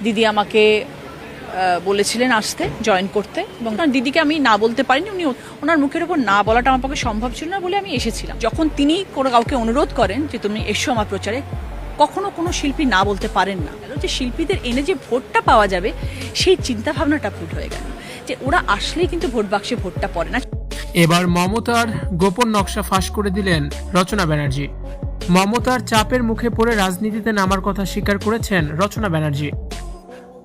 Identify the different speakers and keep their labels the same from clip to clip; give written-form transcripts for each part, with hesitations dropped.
Speaker 1: দিদি আমাকে বলেছিলেন আসতে, জয়েন করতে, এবং দিদিকে আমি না বলতে পারিনি। উনি ওনার মুখের ওপর না বলাটা আমার পক্ষে সম্ভব ছিল না বলে আমি এসেছিলাম। যখন তিনি কোনো কাউকে অনুরোধ করেন যে তুমি এসো আমার প্রচারে, কখনো কোনো শিল্পী না বলতে পারেন না। যে শিল্পীদের এনে যে ভোটটা পাওয়া যাবে সেই চিন্তা ভাবনাটা ভুল হয়ে গেল, যে ওরা আসলেই কিন্তু ভোট বাক্সে ভোটটা পড়ে না।
Speaker 2: এবার মমতার গোপন নকশা ফাঁস করে দিলেন রচনা ব্যানার্জি। মমতার চাপের মুখে পড়ে রাজনীতিতে নামার কথা স্বীকার করেছেন রচনা ব্যানার্জি।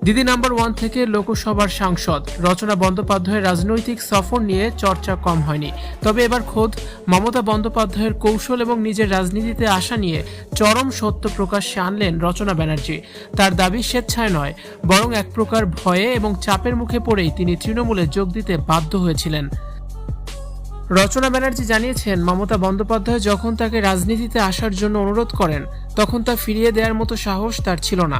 Speaker 2: দিদি নাম্বার 1 থেকে লোকসভার সাংসদ রচনা বন্দ্যোপাধ্যায়ের রাজনৈতিক সফর নিয়ে চর্চা কম হয়নি। তবে এবার খোদ মমতা বন্দ্যোপাধ্যায়ের কৌশল এবং নিজের রাজনীতিতে আসা নিয়ে চরম সত্য প্রকাশ্যে আনলেন রচনা ব্যানার্জি। তার দাবি স্বেচ্ছায় নয়, বরং এক প্রকার ভয়ে এবং চাপের মুখে পড়েই তিনি তৃণমূলে যোগ দিতে বাধ্য হয়েছিলেন। রচনা ব্যানার্জি জানিয়েছেন, মমতা বন্দ্যোপাধ্যায় যখন তাকে রাজনীতিতে আসার জন্য অনুরোধ করেন তখন তা ফিরিয়ে দেওয়ার মতো সাহস তার ছিল না।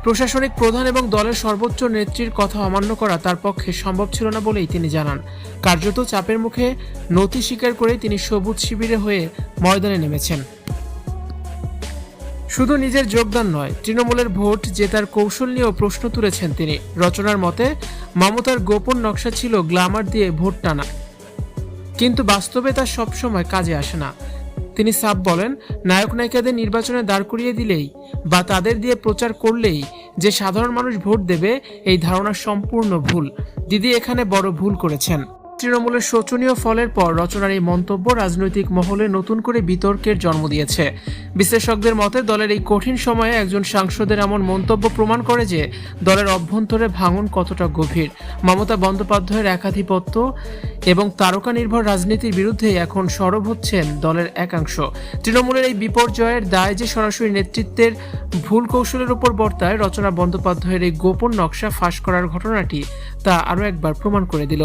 Speaker 2: প্রশাসনিক প্রধান এবং দলের সর্বোচ্চ নেত্রীর কথা অমান্য করা তার পক্ষে সম্ভব ছিল না বলেই তিনি জানান। কার্যত চাপের মুখে নতি স্বীকার করে তিনি সবুজ শিবিরে হয়ে ময়দানে নেমেছেন। শুধু নিজের যোগদান নয়, তৃণমূলের ভোট জেতার কৌশল নিয়েও প্রশ্ন তুলেছেন তিনি। রচনার মতে, মমতার গোপন নকশা ছিল গ্ল্যামার দিয়ে ভোট টানা, কিন্তু বাস্তবে তা সবসময় কাজে আসে না। তিনি সাফ বলেন, নায়ক নায়িকাদের নির্বাচনে দাঁড় করিয়ে দিলেই বা তাদের দিয়ে প্রচার করলেই যে সাধারণ মানুষ ভোট দেবে, এই ধারণা সম্পূর্ণ ভুল। দিদি এখানে বড় ভুল করেছেন। তৃণমূলের শোচনীয় ফলের পর রচনার এই মন্তব্য রাজনৈতিক মহলে নতুন করে বিতর্কের জন্ম দিয়েছে। বিশ্লেষকদের মতে, দলের এই কঠিন সময়ে একজন সাংসদের এমন মন্তব্য প্রমাণ করে যে দলের অভ্যন্তরে ভাঙন কতটা গভীর। মমতা বন্দ্যোপাধ্যায়ের একাধিপত্য এবং তারকা নির্ভর রাজনীতির বিরুদ্ধে এখন সরব হচ্ছেন দলের একাংশ। তৃণমূলের এই বিপর্যয়ের দায় যে সরাসরি নেতৃত্বের ভুল কৌশলের উপর বর্তায়, রচনা বন্দ্যোপাধ্যায়ের এই গোপন নকশা ফাঁস করার ঘটনাটি তা আরও একবার প্রমাণ করে দিল।